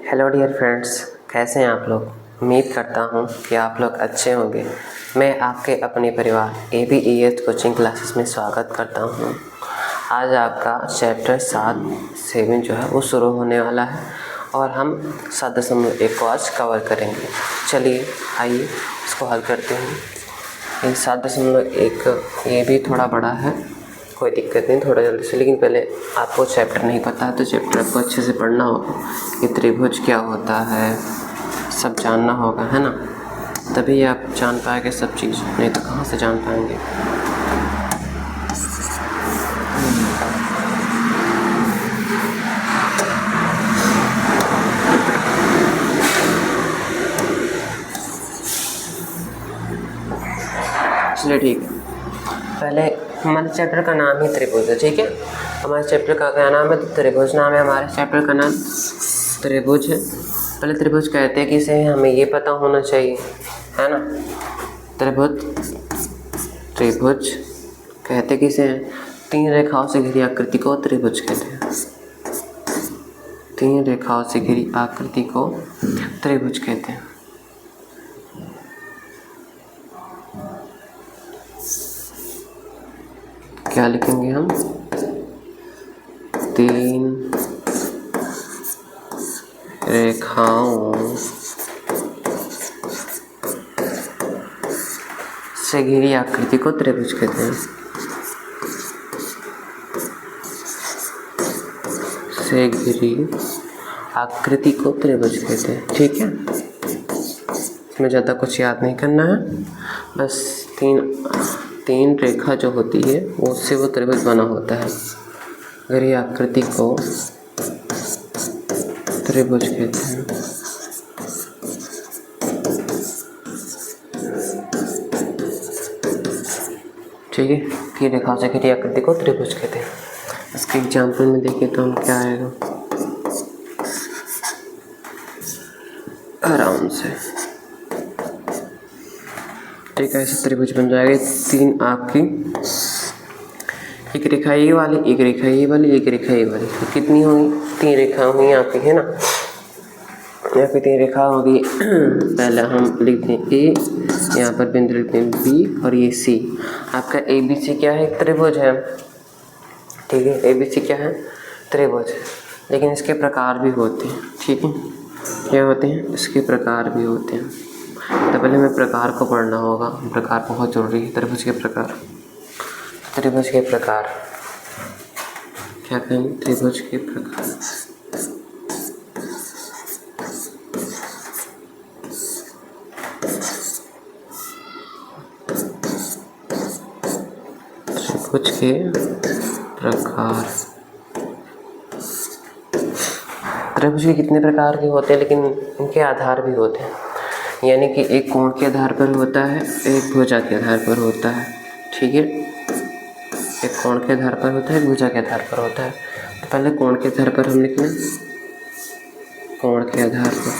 Hello dear friends, कैसे हैं आप लोग। उम्मीद करता हूं कि आप लोग अच्छे होंगे। मैं आपके अपने परिवार ABES कोचिंग क्लासेस में स्वागत करता हूं। आज आपका चैप्टर 7 जो है वो शुरू होने वाला है और हम 7.1 को आज कवर करेंगे। चलिए आइए इसको हल करते हैं। ये 7.1 ये भी थोड़ा बड़ा है, कोई दिक्कत नहीं, थोड़ा जल्दी से। लेकिन पहले आपको चैप्टर नहीं पता है तो चैप्टर आपको अच्छे से पढ़ना होगा कि त्रिभुज क्या होता है, सब जानना होगा, है ना। तभी आप जान पाएंगे सब चीज़, नहीं तो कहाँ से जान पाएंगे। चलिए ठीक है, पहले हमारे चैप्टर का नाम ही त्रिभुज है, ठीक है। हमारे चैप्टर का क्या नाम है? त्रिभुज नाम है हमारे चैप्टर का नाम, त्रिभुज है। पहले त्रिभुज कहते हैं किसे, हमें ये पता होना चाहिए, है ना। त्रिभुज कहते किसे हैं? 3 रेखाओं से घिरी आकृति को त्रिभुज कहते हैं। 3 रेखाओं से घिरी आकृति को त्रिभुज कहते हैं। क्या लिखेंगे हम? 3 रेखाओं से घिरी आकृति को त्रिभुज कहते हैं। से घिरी आकृति को त्रिभुज कहते हैं, ठीक है। इसमें ज़्यादा कुछ याद नहीं करना है, बस तीन रेखा जो होती है वो उससे वो त्रिभुज बना होता है। घिरी आकृति को त्रिभुज कहते हैं। ठीक है, 3 रेखाओं से घिरी आकृति को त्रिभुज कहते हैं। इसके एग्जाम्पल में देखिए तो हम क्या आएगा, आराम से, ठीक है। ऐसे त्रिभुज बन जाएगा। 3 आपकी, एक रेखा ये वाली, एक रेखा ये वाली, एक रेखा ये वाली, तो कितनी होंगी? 3 रेखा हुई आपकी, है ना। यहाँ पे 3 रेखा होगी। पहले हम लिखते हैं A, यहाँ पर बिंदु लिखते हैं B और ये C। आपका ABC क्या है? त्रिभुज है, ठीक है। ABC क्या है? त्रिभुज है। लेकिन इसके प्रकार भी होते हैं, ठीक है। क्या होते हैं? इसके प्रकार भी होते हैं। तो पहले हमें प्रकार को पढ़ना होगा। प्रकार बहुत जरूरी है। त्रिभुज के प्रकार, त्रिभुज के प्रकार क्या कहेंगे? त्रिभुज के प्रकार। त्रिभुज के प्रकार, त्रिभुज के कितने प्रकार के होते हैं, लेकिन इनके आधार भी होते हैं। यानी कि एक कोण के आधार पर होता है, एक भुजा के आधार पर होता है, ठीक है। एक कोण के आधार पर होता है, एक भुजा के आधार पर होता है। तो पहले कोण के आधार पर हम लिखना, कोण के आधार पर,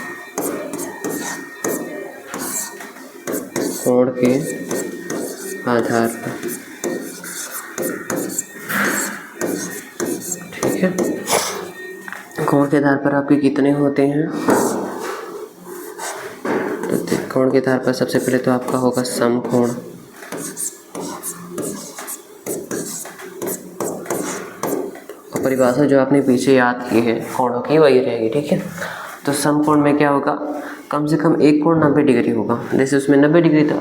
कोण के आधार पर, ठीक है। कोण के आधार पर आपके कितने होते हैं? तो कोण के आधार पर सबसे पहले तो आपका होगा समकोण। परिभाषा जो आपने पीछे याद की है कोणों की वही रहेगी, ठीक है। तो समकोण में क्या होगा? कम से कम एक कोण 90 डिग्री होगा। जैसे उसमें 90 डिग्री था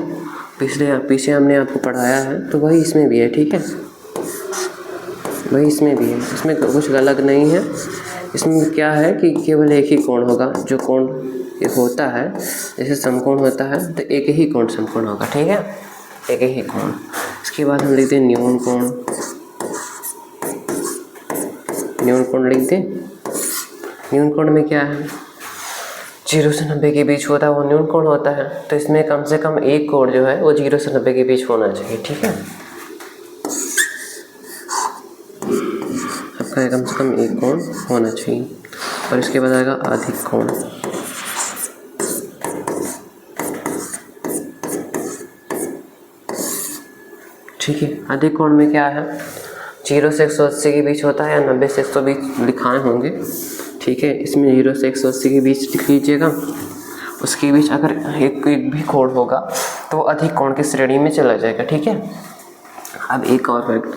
पीछे हमने आपको पढ़ाया है, तो वही इसमें भी है, ठीक है। वही इसमें भी है, इसमें कुछ अलग नहीं है। इसमें क्या है कि केवल एक ही कोण होगा। जो कोण होता है, जैसे समकोण होता है तो एक ही कोण समकोण होगा, ठीक है, एक ही कोण। इसके बाद हम लिखते हैं न्यून कोण। न्यून कोण लिख दें। न्यून कोण में क्या है? 0 से 90 के बीच होता है, वो न्यून कोण होता है। तो इसमें कम से कम एक कोण जो है वो 0 से 90 के बीच होना चाहिए, ठीक है। आपका कम से कम एक कोण होना चाहिए। और इसके बाद आएगा अधिक कोण। ठीक है, अधिक कोण में क्या है? 0 से 180 के बीच होता है, या 90 से 120 लिखाए होंगे, ठीक है। इसमें 0 से 180 के बीच लिख लीजिएगा। उसके बीच अगर एक भी कोण होगा तो अधिक कोण की श्रेणी में चला जाएगा, ठीक है। अब एक और फैक्ट,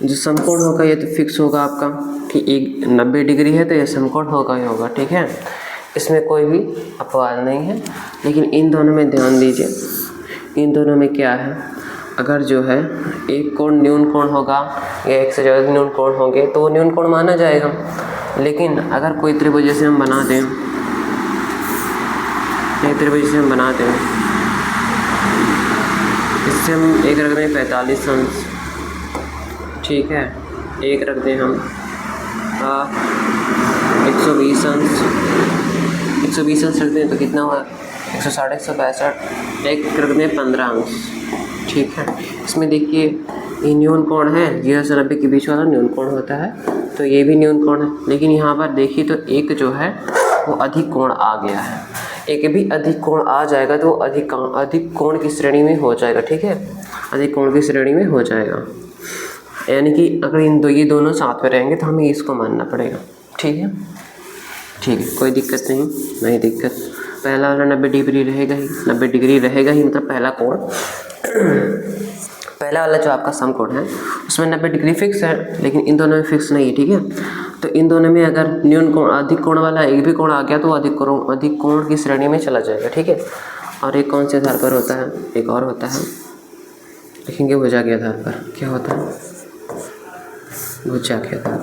जो समकोण होगा ये तो फिक्स होगा आपका कि 90 डिग्री है तो ये समकोण होगा ही होगा, ठीक है। इसमें कोई भी अपवाद नहीं है। लेकिन इन दोनों में ध्यान दीजिए, इन दोनों में क्या है, अगर जो है एक कोण न्यून कोण होगा या एक से ज़्यादा न्यून कोण होंगे तो वो न्यून कोण माना जाएगा। लेकिन अगर कोई त्रिभुज जैसे हम बना दें, एक त्रिभुज जैसे हम बना दें, इससे हम एक रख दें 45 अंश, ठीक है। एक रख दें हम 120 अंश, 120 अंश रख दें तो कितना हुआ 160, 162। एक रख दें 15 अंश, ठीक है। इसमें देखिए ये न्यून कोण है, 0 से 90 के बीच वाला न्यून कोण होता है, तो ये भी न्यून कोण है। लेकिन यहाँ पर देखिए तो एक जो है वो अधिक कोण आ गया है, एक भी अधिक कोण आ जाएगा तो अधिक कोण की श्रेणी में हो जाएगा, ठीक है। अधिक कोण की श्रेणी में हो जाएगा, यानी कि अगर ये दोनों साथ में रहेंगे तो हमें इसको मानना पड़ेगा, ठीक है। ठीक है, कोई दिक्कत नहीं दिक्कत। पहला वाला 90 डिग्री रहेगा ही, 90 डिग्री रहेगा ही, मतलब पहला कोण, पहला वाला जो आपका समकोण है उसमें 90 डिग्री फिक्स है, लेकिन इन दोनों में फिक्स नहीं है, ठीक है। तो इन दोनों में अगर न्यून कोण अधिक कोण वाला एक भी कोण आ गया तो अधिक कोण की श्रेणी में चला जाएगा, ठीक है। और एक कौन से आधार पर होता है, एक और होता है, देखेंगे भुजा के आधार पर क्या होता है, भुजा के आधार,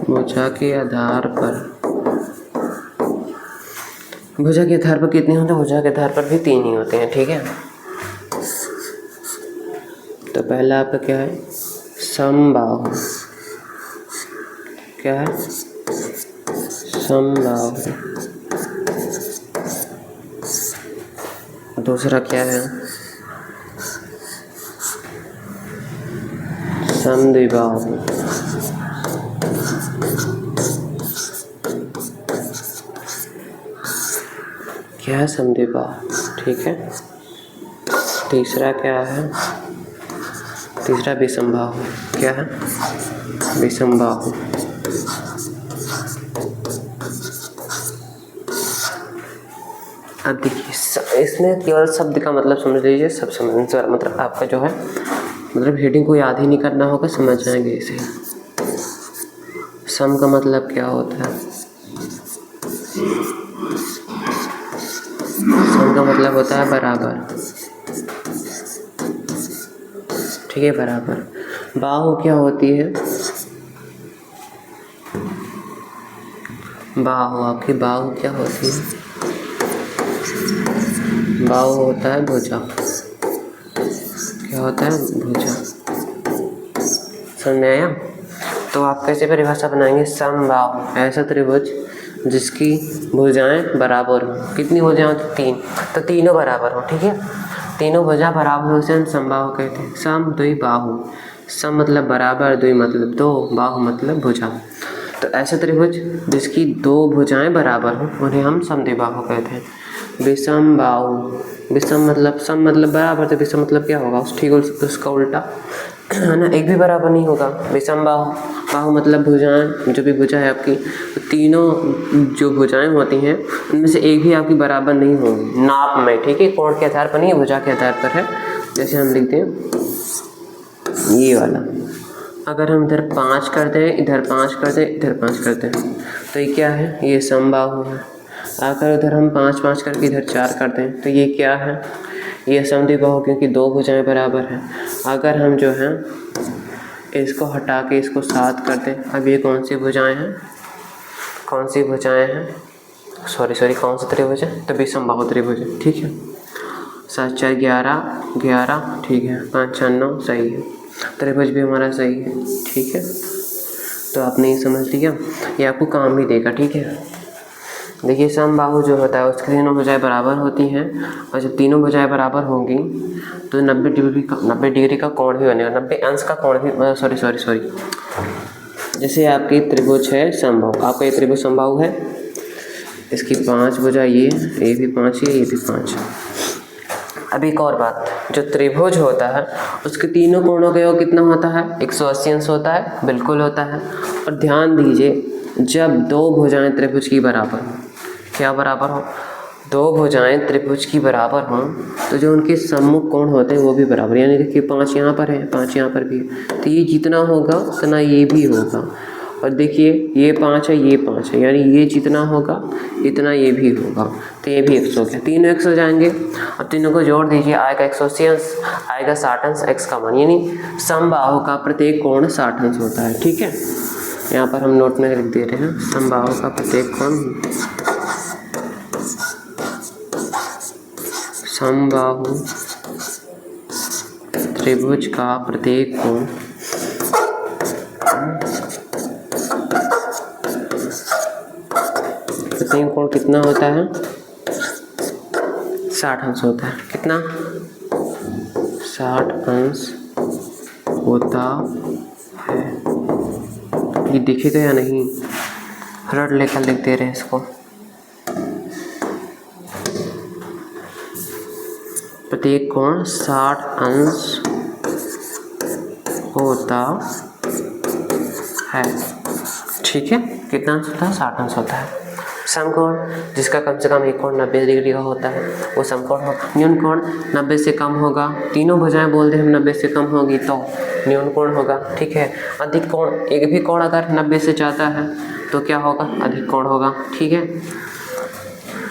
भुजा के आधार पर, भुजा के आधार पर कितने होते हैं, भुजा के आधार पर भी 3 ही होते हैं, ठीक है। तो पहला आपका क्या है, समबाहु, क्या है, समबाहु। दूसरा क्या है, समद्विबाहु, क्या है, समद्विबाहु, ठीक है। तीसरा क्या है, तीसरा विषमबाहु, क्या है, विषमबाहु। अब देखिए इसमें केवल शब्द का मतलब समझ लीजिए, सब समझ, मतलब आपका जो है मतलब हेडिंग को याद ही नहीं करना होगा, समझ जाएंगे इसे। सम का मतलब क्या होता है, सम का मतलब होता है बराबर, ठीक है, बराबर। बाहु क्या होती है, बाहु, आपकी बाहु क्या होती है, बाहु होता है भुजा, क्या होता है, भुजा। समझ में आया। तो आप कैसे परिभाषा बनाएंगे, समबाहु, ऐसा त्रिभुज जिसकी भुजाएं बराबर हो। कितनी भुजाएं होती, 3, तो तीनों बराबर हो, ठीक है। तीनों भुजा बराबर हो से हम समबाहु कहते हैं। सम द्विबाहु, सम मतलब बराबर, द्वि मतलब 2, बाहु मतलब भुजा। तो ऐसा त्रिभुज जिसकी 2 भुजाएं बराबर हो उन्हें हम समद्विबाहु कहते हैं। विषमबाहु, विषम मतलब, सम मतलब बराबर, तो विषम मतलब क्या होगा, ठीक उसका उल्टा है ना, एक भी बराबर नहीं होगा। विषमबाहु, बाहु मतलब भुजाएं, जो भी भुजा है आपकी, तो तीनों जो भुजाएं होती हैं उनमें से एक भी आपकी बराबर नहीं होगी नाप में, ठीक है। कोण के आधार पर नहीं, भुजा के आधार पर है। जैसे हम लिखते हैं ये वाला, अगर हम इधर 5 करते हैं, इधर 5 करते हैं, इधर 5 करते हैं, तो ये क्या है, ये समबाहु है। अगर उधर हम 5 करके इधर 4 करते हैं तो ये क्या है, ये समद्विबाहु, क्योंकि 2 भुजाएं बराबर हैं। अगर हम जो है इसको हटा के इसको 7 करते हैं, अब ये कौन सी भुजाएं हैं, कौन सी भुजाएं हैं, सॉरी कौन सा त्रिभुज है, तो विषमबाहु त्रिभुज है, ठीक है। 7 4 11, ठीक है, 5 6 9, सही है, त्रिभुज भी हमारा सही है, ठीक है। तो आपने ये समझ लिया, ये आपको काम भी देगा, ठीक है। देखिए समबाहु जो होता है उसकी तीनों भुजाएं बराबर होती हैं, और जब तीनों भुजाएं बराबर होंगी तो 90 डिग्री का कोण भी बनेगा, 90 अंश का कोण भी, सॉरी। जैसे आपकी त्रिभुज है समबाहु, आपका ये त्रिभुज समबाहु है, इसकी 5 भुजा, ये भी 5 है, ये भी 5। अब एक और बात, जो त्रिभुज होता है उसके तीनों कोणों का योग कितना होता है? 180 अंश होता है, बिल्कुल होता है। और ध्यान दीजिए, जब दो भुजाएं त्रिभुज की बराबर हो, क्या बराबर हो? दो भुजाएं त्रिभुज की बराबर हों तो जो उनके सम्मुख कोण होते हैं वो भी बराबर, यानी देखिए 5 यहाँ पर है, 5 यहाँ पर भी है, तो ये जितना होगा उतना ये भी होगा। और देखिए ये 5 है, ये 5 है, यानी ये जितना होगा इतना ये भी होगा, तो ये भी 100 हो गया। तीनों 100 हो जाएंगे। अब तीनों को जोड़ दीजिए, आएगा 180 अंश, आएगा 60 अंश x का मान, यानी समबाहु का प्रत्येक कोण 60 अंश होता है। ठीक है, यहाँ पर हम नोट में लिख दे रहे हैं, समबाहु का प्रत्येक कोण, समबाहु त्रिभुज का प्रत्येक कोण कितना होता है? 60 अंश होता है। कितना? 60 अंश होता है। ये दिखेगा या नहीं? रट लेकर लिख दे रहे हैं इसको। प्रत्येक कोण 60 अंश होता है। ठीक है, कितना अंश होता है? 60 अंश होता है। समकोण, जिसका कम से कम एक कोण 90 डिग्री का होता है, वो समकोण होगा। न्यून कोण 90 से कम होगा, तीनों भुजाएं बोल दें हम 90 से कम होगी तो न्यून कोण होगा। ठीक है, अधिक कोण, एक भी कोण अगर 90 से ज़्यादा है तो क्या होगा? अधिक कोण होगा। ठीक है,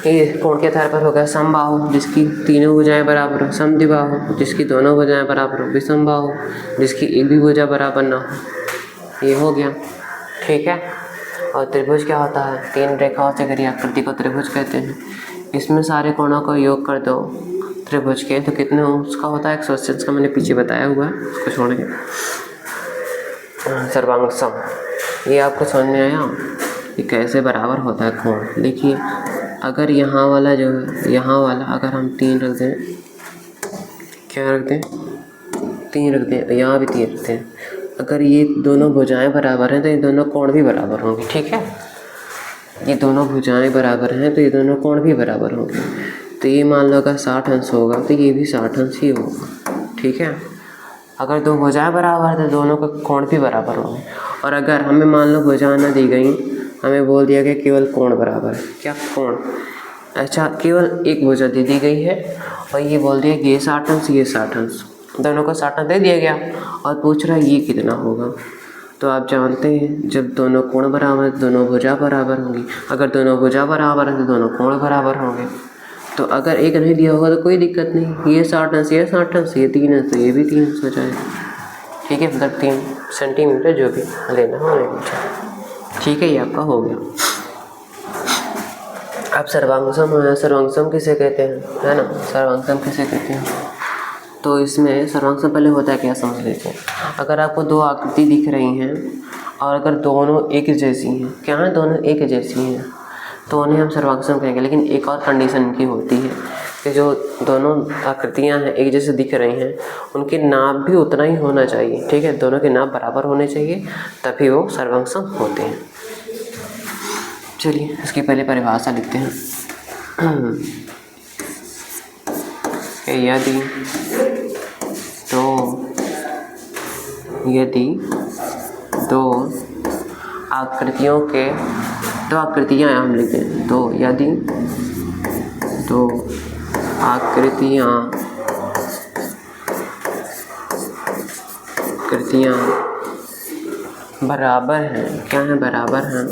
ये कोण के आधार पर होगा समबाहु, जिसकी तीनों भुजाएं बराबर हो, समद्विबाहु, जिसकी दोनों भुजाएं बराबर हो, विषमबाहु, जिसकी एक भी भुजा बराबर ना हो। ये हो गया। ठीक है, और त्रिभुज क्या होता है? 3 रेखाओं से घिरी आकृति को त्रिभुज कहते हैं। इसमें सारे कोणों का योग कर दो त्रिभुज के, तो कितने उसका होता है? 180 अंश का मैंने पीछे बताया हुआ है, उसको छोड़ के सर्वांग सम। ये आपको समझ में आया कि कैसे बराबर होता है कोण? देखिए, अगर यहाँ वाला जो है, यहाँ वाला अगर हम 3 रख दें, क्या रख दें? 3 रख दें, यहाँ भी 3 रखते हैं। अगर ये दोनों भुजाएं बराबर हैं तो ये दोनों कोण भी बराबर होंगे। ठीक है, ये दोनों भुजाएं बराबर हैं तो ये दोनों कोण भी बराबर होंगे। तो ये मान लो अगर 60 अंश होगा तो ये भी 60 अंश ही होगा। ठीक है, अगर दो भुजाएं बराबर हैं तो दोनों का कोण भी बराबर होंगे। और अगर हमें मान लो भुजाएं ना दी गई, हमें बोल दिया गया केवल कोण बराबर है। क्या कोण? अच्छा, केवल एक भुजा दे दी गई है और ये बोल दिया कि ये 60 अंश, ये 60 अंश, दोनों को 60 अंश दे दिया गया और पूछ रहा है ये कितना होगा। तो आप जानते हैं जब दोनों कोण बराबर है तो दोनों भुजा बराबर होंगी, अगर दोनों भुजा बराबर है तो दोनों कोण बराबर होंगे। तो अगर एक नहीं दिया होगा तो कोई दिक्कत नहीं, ये 60 अंश, ये 60 अंश, ये 3 अंश, ये भी 3 अंश हो जाएगा। ठीक है, मतलब 3 सेंटीमीटर जो भी लेना हो लेना। ठीक है, ये आपका हो गया। अब सर्वांगसम है, सर्वांगसम किसे कहते हैं, है ना? सर्वांगसम किसे कहते हैं? तो इसमें सर्वांगसम पहले होता है क्या समझ लेते हैं। अगर आपको दो आकृति दिख रही हैं और अगर दोनों एक जैसी हैं, क्या है? दोनों एक जैसी हैं, तो उन्हें हम सर्वांगसम कहेंगे। लेकिन एक और कंडीशन इनकी होती है कि जो दोनों आकृतियां हैं एक जैसे दिख रही हैं, उनके नाप भी उतना ही होना चाहिए। ठीक है, दोनों के नाप बराबर होने चाहिए, तभी वो सर्वांगसम होते हैं। चलिए इसकी पहले परिभाषा लिखते हैं। यदि दो आकृतियाँ हम लिखते हैं, तो यदि दो आकृतियाँ बराबर हैं, क्या है? बराबर हैं,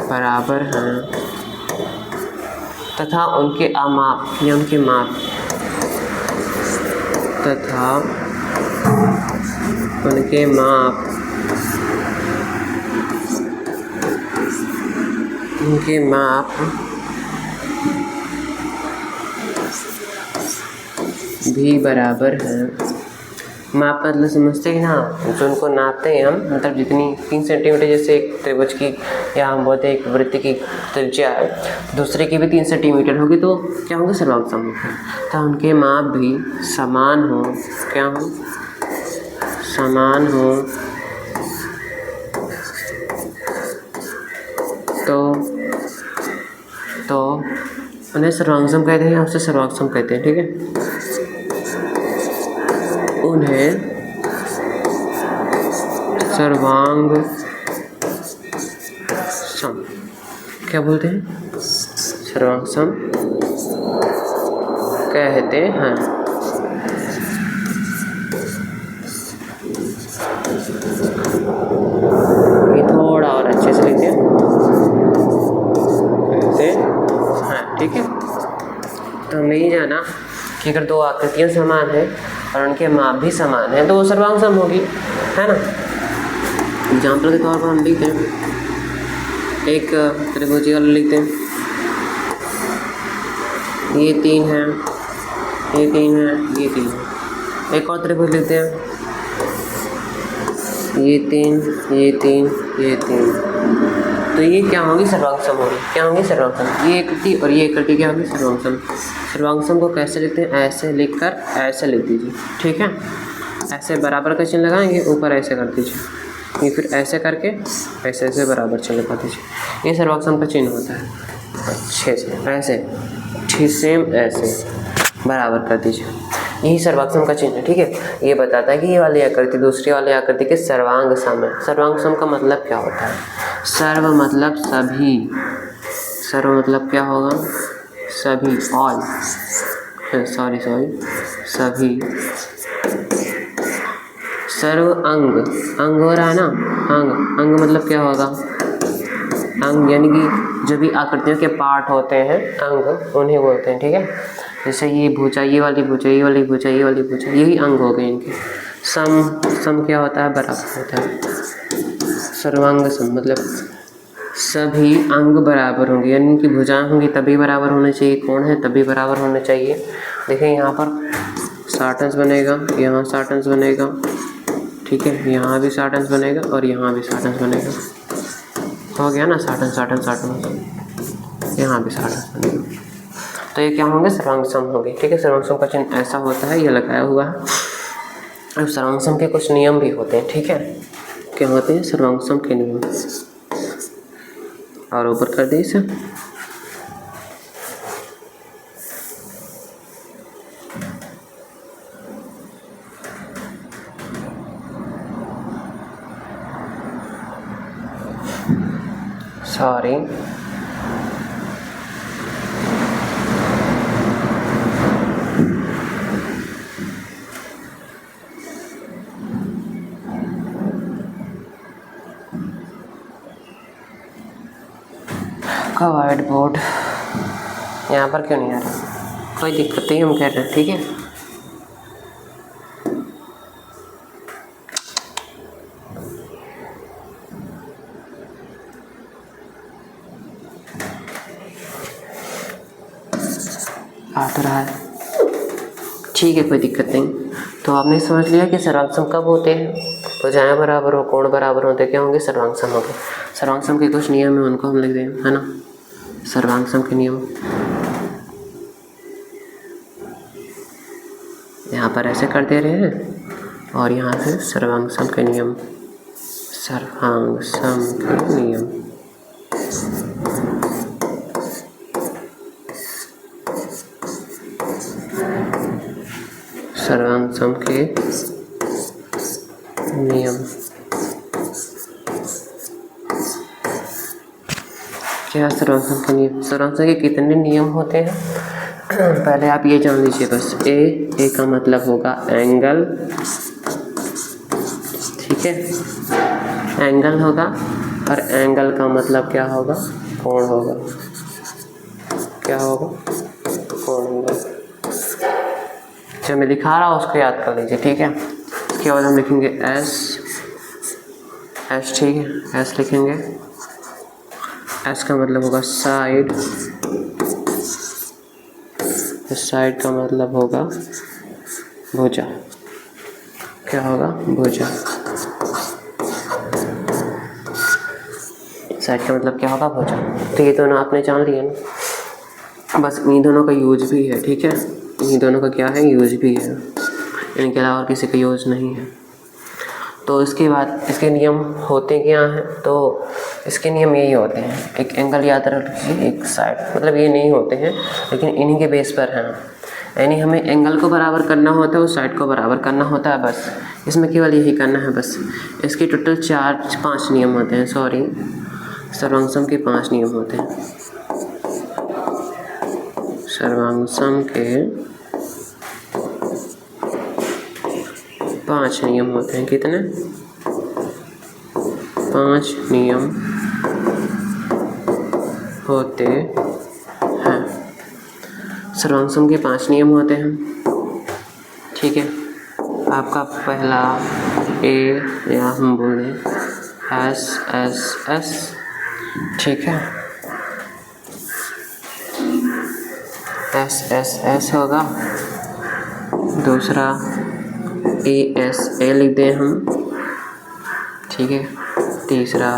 बराबर हैं तथा उनके माप या उनके माप तथा उनके माप भी बराबर हैं। माप मतलब समझते हैं ना, जो उनको नापते हैं हम, मतलब जितनी 3 सेंटीमीटर जैसे एक त्रिभुज की या हम बोलते हैं एक वृत्त की त्रिज्या है, दूसरे की भी 3 सेंटीमीटर होगी तो क्या होंगे? सर्वांगसम होंगे। तो उनके माप भी समान हो, क्या हो? समान हो, तो उन्हें सर्वांगसम कहते हैं, उससे सर्वांगसम कहते हैं, ठीक है। उन्हें सर्वांग सम क्या बोलते हैं? सर्वांगसम कहते हैं। ये थोड़ा और अच्छे से लिखते हैं, कहते हैं, ठीक है। तो हमने ये जाना कि अगर दो आकृतियाँ समान हैं और उनके माप भी समान हैं तो वो सर्वांगसम होगी, है ना। एग्जाम्पल के तौर पर हम लिखते हैं, एक त्रिभुजी वाला लिखते हैं, ये 3 है, ये 3 है, ये 3 है। एक और त्रिभुज लिखते हैं, ये 3, ये 3, ये 3। तो ये क्या होगी? सर्वांगसम होगी। क्या होंगी? सर्वांगसम। ये आकृति और ये आकृति क्या होगी? सर्वांगसम। सर्वांगसम को कैसे लिखते हैं? ऐसे लिखकर ऐसे लिख दीजिए, ठीक है। ऐसे बराबर का चिन्ह लगाएंगे, ऊपर ऐसे कर दीजिए, ये फिर ऐसे करके ऐसे ऐसे बराबर चिन्ह लगा दीजिए। ये सर्वांगसम का चिन्ह होता है। अच्छे से ऐसे, ठीक सेम ऐसे बराबर कर दीजिए, यही सर्वांगसम का चिन्ह है, ठीक है। ये बताता है कि ये वाली आकृति दूसरी वाली आकृति के सर्वांगसम है। सर्वांगसम का मतलब क्या होता है? सर्व मतलब सभी, सर्व मतलब क्या होगा? सभी, ऑल, सॉरी सभी। सर्व अंग, अंग हो रहा है ना, अंग मतलब क्या होगा? अंग यानी कि जो भी आकृतियों के पार्ट होते हैं अंग, उन्हें बोलते हैं, ठीक है। जैसे ये भुजा, ये वाली भुजा, ये वाली भुजा, ये वाली भुजा, यही अंग हो गए इनके। सम क्या होता है? बराबर होता है। सर्वांगसम मतलब सभी अंग बराबर होंगे, यानी इनकी भुजाएं होंगी तभी बराबर होने चाहिए, कोण है तभी बराबर होने चाहिए। देखिए यहाँ पर 60 अंश बनेगा, यहाँ 60 अंश बनेगा, ठीक है। यहाँ भी 60 अंश बनेगा और यहाँ भी 60 अंश बनेगा, हो गया ना 60 अंश, 60 अंश, 60 अंश, यहाँ भी 60 अंश बनेगा। तो ये क्या होंगे? सर्वांगसम होंगे, ठीक है। सर्वांगसम का चिन्ह ऐसा होता है, ये लगाया हुआ है। अब सर्वांगसम के कुछ नियम भी होते हैं, ठीक है। क्या होते हैं? सर्वांगसम के नियम, और ऊपर कर दे इसे। सॉरी, का व्हाइट बोर्ड यहाँ पर क्यों नहीं आ रहा? कोई दिक्कत नहीं, हम कह रहे हैं, ठीक है। आ तो रहा है, ठीक है, कोई दिक्कत नहीं। तो आपने समझ लिया कि सर्वांगसम कब होते हैं? भुजाएं बराबर हो, कोण बराबर होते, क्या होंगे? सर्वांगसम होंगे। सर्वांगसम के कुछ नियम है, उनको हम लिख दें, है ना। सर्वांगसम के नियम यहाँ पर ऐसे कर दे रहे हैं, और यहाँ से सर्वांगसम के नियम, सर्वांगसम के नियम। सर्वांगसम के नियम क्या? सर्वांगसम के नियम, सर्वांगसम के कितने नियम होते हैं पहले आप ये जान लीजिए बस। ए का मतलब होगा एंगल, ठीक है, एंगल होगा, और एंगल का मतलब क्या होगा? कोण होगा। क्या होगा? कोण होगा। जो मैं दिखा रहा हूँ उसको याद कर लीजिए, ठीक है। इसके बाद हम लिखेंगे एस, ठीक है, एस लिखेंगे। एस का मतलब होगा साइड, साइड का मतलब होगा भुजा। क्या होगा? भुजा। साइड का मतलब क्या होगा? भुजा। तो ये दोनों आपने जान लिए ना, बस इन्हीं दोनों का यूज भी है, ठीक है। इन्हीं दोनों का क्या है? यूज भी है, इनके अलावा और किसी का यूज नहीं है। तो इसके बाद इसके नियम होते क्या हैं? तो इसके नियम यही होते हैं, एक एंगल याद रख लीजिए, एक साइड, मतलब ये नहीं होते हैं लेकिन इन्हीं के बेस पर हैं, यानी हमें एंगल को बराबर करना होता है और साइड को बराबर करना होता है, बस इसमें केवल यही करना है बस। इसके टोटल 5 नियम होते हैं, सॉरी सर्वांग के 5 नियम होते हैं, सर्वांग के 5 नियम होते हैं। कितने? 5 नियम होते हैं, सर्वांग के 5 नियम होते हैं, ठीक है। आपका पहला ए या हम बोलें एस एस एस, ठीक है, एस एस एस होगा। दूसरा ए एस ए लिख दें हम, ठीक है। तीसरा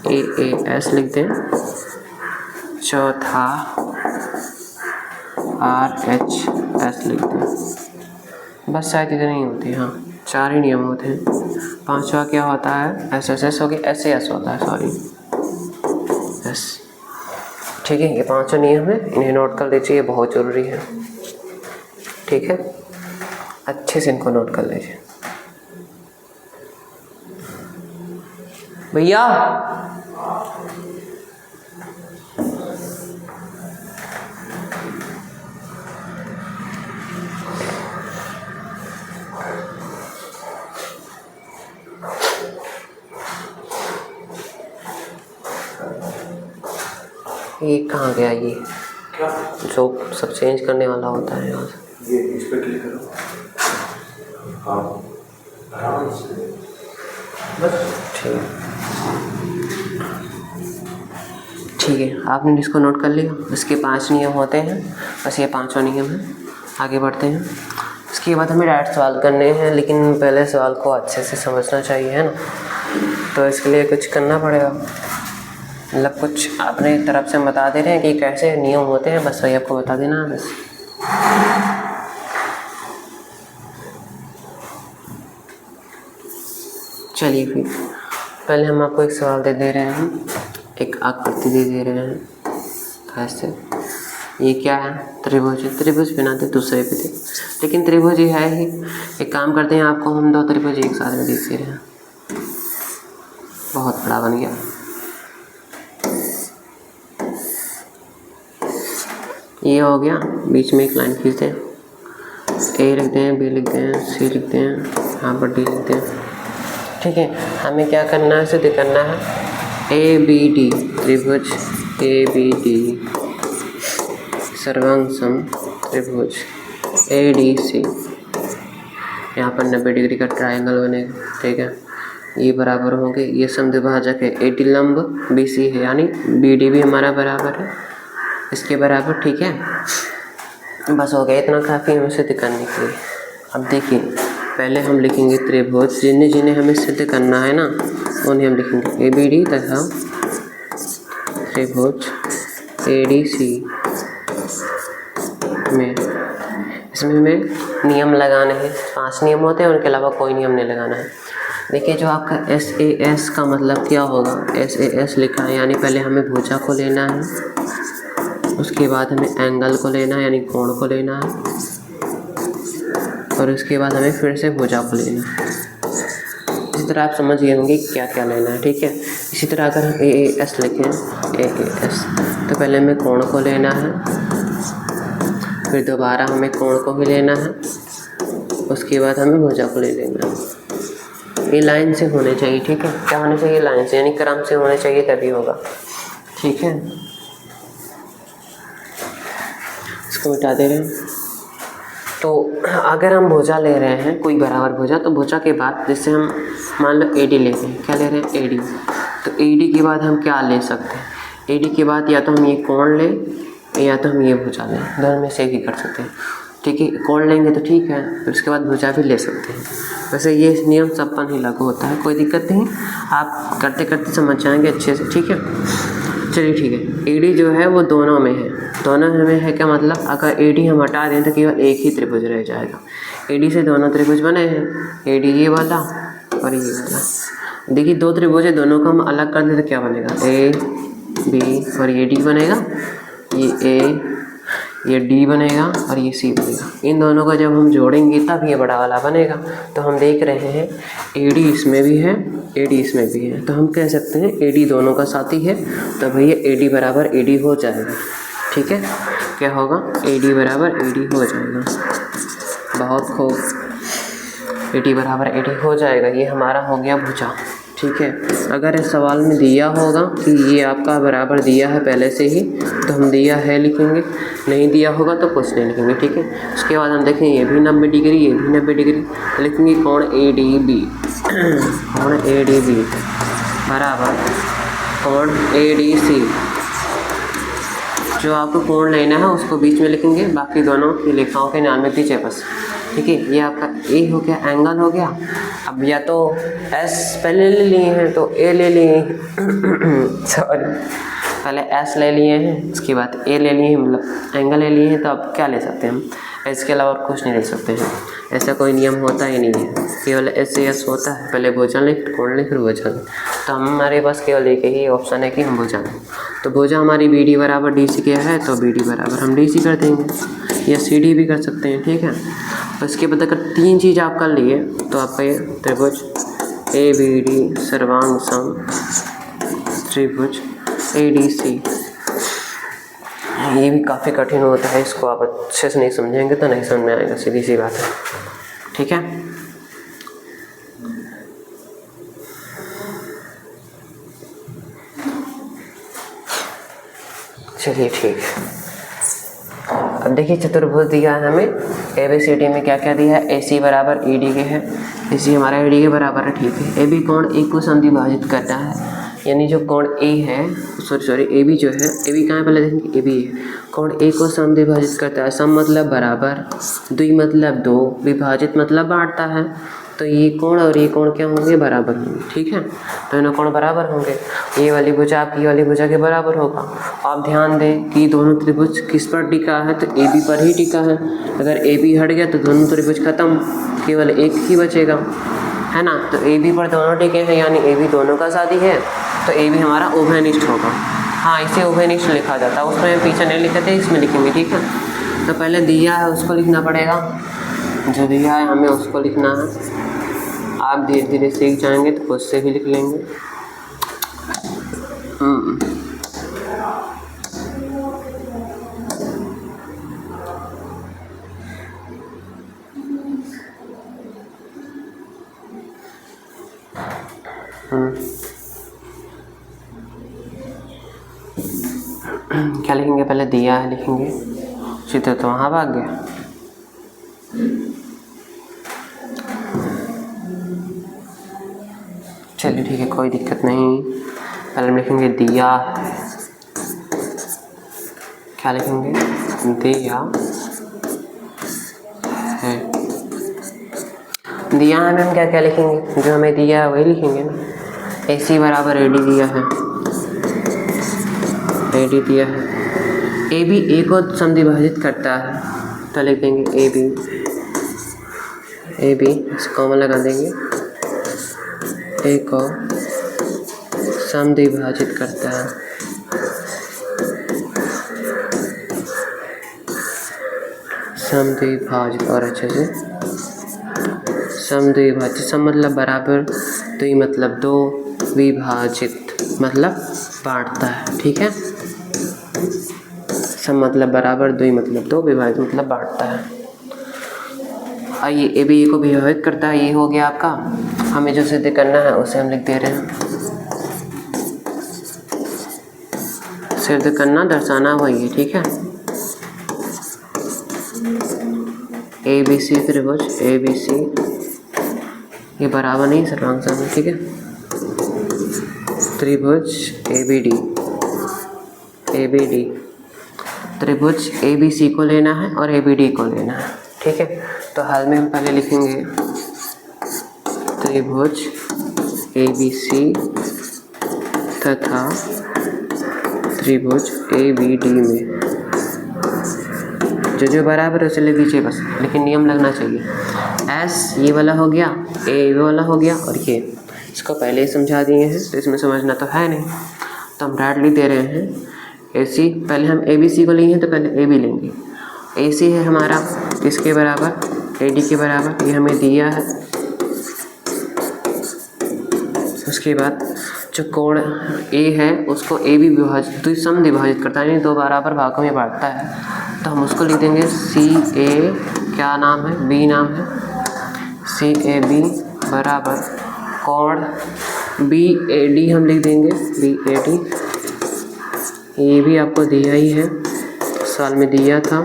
ए ए एस लिख दें। चौथा आर एच एस लिख दें। बस शायद इतनी ही होती है, हाँ 4 ही नियम होते हैं। 5वां क्या होता है? एस एस एस हो गया, एस ए एस होता है, सॉरी एस, ठीक है। ये 5 नियम है, इन्हें नोट कर लीजिए, ये बहुत ज़रूरी है, ठीक है। अच्छे से इनको नोट कर लीजिए भैया। ये कहाँ गया? ये क्या जो सब चेंज करने वाला होता है यहाँ से, ये इस पर क्लिक करो, हाँ आराम से, बस ठीक है। आपने इसको नोट कर लिया। इसके 5 नियम होते हैं, बस ये 5वां नियम है। आगे बढ़ते हैं। इसके बाद हमें डायरेक्ट सवाल करने हैं, लेकिन पहले सवाल को अच्छे से समझना चाहिए, है ना। तो इसके लिए कुछ करना पड़ेगा, मतलब कुछ अपने तरफ से बता दे रहे हैं कि कैसे नियम होते हैं, बस वही आपको बता देना है बस। चलिए फिर पहले हम आपको एक सवाल दे रहे हैं, एक आकृति दे रहे हैं ऐसे। ये क्या है? त्रिभुज। त्रिभुज बनाते दूसरे पे थे, लेकिन त्रिभुज ही है ही। एक काम करते हैं, आपको हम 2 त्रिभुज एक साथ में देख रहे हैं, बहुत बड़ा बन गया। ये हो गया, बीच में एक लाइन खींचते हैं, ए लिखते हैं, बी लिखते हैं, सी लिखते हैं, यहाँ पर डी लिखते हैं, ठीक है। हमें क्या करना है? सिद्ध करना है ए बी डी, त्रिभुज ए बी डी सर्वांग त्रिभुज ए डी सी, यहाँ पर 90 डिग्री का ट्रायंगल बनेगा, ठीक है। ये बराबर होंगे, ये समद्विभाजक है, ए डी लंब बी सी है, यानी बी डी भी हमारा बराबर है इसके बराबर, ठीक है। बस हो गया, इतना काफ़ी हमें सिद्ध करने के लिए। अब देखिए, पहले हम लिखेंगे त्रिभुज, जिन्हें हमें सिद्ध करना है ना, उन्हें हम लिखेंगे ए बी डी तथा त्रिभुज ए डी सी में। इसमें हमें नियम लगाने हैं, 5 नियम होते हैं, उनके अलावा कोई नियम नहीं लगाना है। देखिए, जो आपका एस ए एस का मतलब क्या होगा? एस ए एस लिखा है, यानी पहले हमें भुजा को लेना है, उसके बाद हमें एंगल को लेना है, यानी कोण को लेना है, और उसके बाद हमें फिर से भुजा को लेना है। इसी तरह आप समझ गए होंगे क्या क्या लेना है, ठीक है। इसी तरह अगर हम ए ए एस लिखें, ए ए एस, तो पहले हमें कोण को लेना है, फिर दोबारा हमें कोण को भी लेना है, उसके बाद हमें भुजा को ले लेना है। ये लाइन से होने चाहिए, ठीक है। क्या होने चाहिए? लाइन से, यानी क्रम से होने चाहिए, तभी होगा, ठीक है। इसको मिटा दे रहे हैं। तो अगर हम भुजा ले रहे हैं, कोई बराबर भुजा, तो भुजा के बाद जैसे हम मान लो ए डी लेते हैं, क्या ले रहे हैं? A D. तो ए डी के बाद हम क्या ले सकते हैं? ए डी के बाद या तो हम ये कोण लें या तो हम ये भुजा लें, दोनों में से एक ही कर सकते हैं, ठीक है। कोण लेंगे तो ठीक है, फिर उसके बाद भुजा भी ले सकते हैं। वैसे ये नियम सब पर ही लागू होता है, कोई दिक्कत नहीं, आप करते करते समझ जाएंगे अच्छे से, ठीक है। चलिए ठीक है। ए डी जो है वो दोनों में है, दोनों में है, क्या मतलब? अगर ए डी हम हटा दें तो केवल एक ही त्रिभुज रह जाएगा। ए डी से दोनों त्रिभुज बने हैं, ए डी ये वाला और ये वाला। देखिए दो त्रिभुज है, दोनों को हम अलग कर दें तो क्या बनेगा, ए बी और ये डी बनेगा, ये ए ये डी बनेगा और ये सी बनेगा। इन दोनों को जब हम जोड़ेंगे तब ये बड़ा वाला बनेगा। तो हम देख रहे हैं ए डी इसमें भी है, ए डी इसमें भी है, तो हम कह सकते हैं ए डी दोनों का साथी है, तो भैया ए डी बराबर ए डी हो जाएगा। ठीक है, क्या होगा, ए डी बराबर ए डी हो जाएगा। बहुत खूब, ए डी बराबर ए डी हो जाएगा। ये हमारा हो गया भुजा। ठीक है, अगर इस सवाल में दिया होगा कि ये आपका बराबर दिया है पहले से ही, तो हम दिया है लिखेंगे, नहीं दिया होगा तो कुछ नहीं लिखेंगे। ठीक है, उसके बाद हम देखेंगे ये भी 90 डिग्री, ये भी 90 डिग्री, तो लिखेंगे कोण ए डी बी कोण ए डी बी बराबर कोण ए डी सी। जो आपको कोण लेना है उसको बीच में लिखेंगे, बाकी दोनों की रेखाओं के नाम में पीछे बस। ठीक है, ये आपका ए हो गया, एंगल हो गया। अब या तो एस पहले ले लिए हैं तो ए ले लिए सॉरी, पहले एस ले लिए हैं, उसके बाद ए ले लिए हैं, मतलब एंगल ले लिए हैं। तो अब क्या ले सकते हैं हम, इसके अलावा और कुछ नहीं ले सकते हैं। ऐसा कोई नियम होता ही नहीं है, केवल एस एस होता है, पहले भुजा लें फिर कोण लें फिर भुजा लें। तो हमारे पास केवल एक ही ऑप्शन है कि हम भुजा लें। तो भुजा हमारी बी डी बराबर डी सी क्या है, तो बी डी बराबर हम डी सी कर देंगे, या सी डी भी कर सकते हैं। ठीक है, उसके बाद अगर तीन चीज़ आप कर लिए तो आपका ये त्रिभुज ए बी डी सर्वांग सम त्रिभुज ए डी सी, ये भी काफ़ी कठिन होता है, इसको आप अच्छे से नहीं समझेंगे तो नहीं समझ में आएगा, सीधी सी बात है। ठीक है, चलिए ठीक है। अब देखिए चतुर्भुज दिया है हमें, ए बी सी डी में क्या क्या दिया है, ए सी बराबर ई डी के है, ए सी हमारा ई डी के बराबर है। ठीक है, ए बी कोण ए को समद्विभाजित करता है, यानी जो कोण ए है, सॉरी ए बी जो है, ए बी कहाँ है पहले देखेंगे, ए बी है, कोण ए को समद्विभाजित करता है। सम मतलब बराबर, द्वि मतलब दो, विभाजित मतलब बांटता है। तो ये कोण और ये कोण क्या होंगे, बराबर होंगे। ठीक है, दोनों कोण बराबर होंगे, ये वाली भुजा आपकी वाली भुजा के बराबर होगा। आप ध्यान दें कि दोनों त्रिभुज किस पर टिका है, तो ए बी पर ही टिका है। अगर ए बी हट गया तो दोनों त्रिभुज खत्म, केवल एक ही बचेगा, है ना। तो ए बी पर दोनों टिके हैं, यानी ए बी दोनों का साथी है, तो ए बी हमारा उभयनिष्ठ होगा। हाँ, इसे उभयनिष्ठ लिखा जाता है, उसमें पीछे नहीं लिखे थे, इसमें लिखेंगे। ठीक है, तो पहले दिया है उसको लिखना पड़ेगा, जो दिया है हमें उसको लिखना है। आप धीरे धीरे सीख जाएंगे तो खुद से भी लिख लेंगे। क्या लिखेंगे, पहले दिया है लिखेंगे, चित्र तो वहाँ भाग गया। चलिए ठीक है, कोई दिक्कत नहीं। पहले हम लिखेंगे दिया, क्या लिखेंगे, दिया है। दिया है में हम क्या क्या लिखेंगे, जो हमें दिया है वही लिखेंगे ना। ए सी बराबर ए डी दिया है, ए डी दिया है, ए बी ए को समद्विभाजित करता है, तो लिख देंगे ए बी कॉमन लगा देंगे, ए को समद्विभाजित करता है, समद्विभाजित, और अच्छे से समद्विभाजित, सम मतलब बराबर, द्वि मतलब दो, विभाजित मतलब बांटता है। ठीक है, सम मतलब बराबर, द्वि मतलब दो, विभाजित मतलब बांटता है। आइए, ए बी ए को विभाजित करता है, ये हो गया आपका। हमें जो सिद्ध करना है उसे हम लिख दे रहे हैं, सिद्ध करना, दर्शाना वही है। ठीक है, ए बी सी त्रिभुज ए बी सी, ये बराबर नहीं सर्वांग सम है। ठीक है, त्रिभुज ए बी डी, त्रिभुज ए बी सी को लेना है और ए बी डी को लेना है। ठीक है, तो हाल में हम पहले लिखेंगे त्रिभुज ए बी सी तथा त्रिभुज ए बी डी में जो बराबर है उसे ले दीजिए बस, लेकिन नियम लगना चाहिए। एस ये वाला हो गया, ए ये वाला हो गया, और इसको पहले ही समझा दिए हैं तो इसमें समझना तो है नहीं, तो हम डायरेक्टली दे रहे हैं AC। पहले हम ABC को लिए हैं तो पहले AB लेंगे। AC है हमारा इसके बराबर, AD के बराबर, ये हमें दिया है। उसके बाद जो कोण A है उसको AB विभाजित सम विभाजित करता है, यानी 2 बराबर भागों में बांटता है, तो हम उसको लिख देंगे CA, क्या नाम है, B नाम है, CAB बराबर कोण BAD हम लिख देंगे BAD। ये भी आपको दिया ही है, साल में दिया था,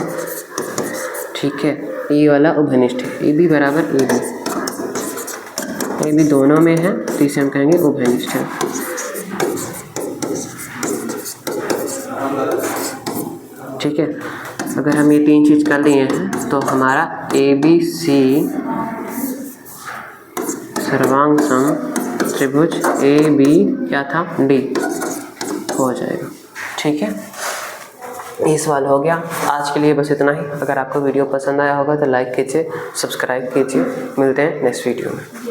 ठीक है। ये वाला उभयनिष्ठ है, AB बराबर AB, AB दोनों में है तो इसे हम कहेंगे उभयनिष्ठ है। ठीक है, अगर हम ये 3 चीज़ कर लिए हैं तो हमारा ABC सर्वांग सम त्रिभुज AB क्या था, D हो जाएगा। ठीक है, ये सवाल हो गया। आज के लिए बस इतना ही। अगर आपको वीडियो पसंद आया होगा तो लाइक कीजिए, सब्सक्राइब कीजिए। मिलते हैं नेक्स्ट वीडियो में।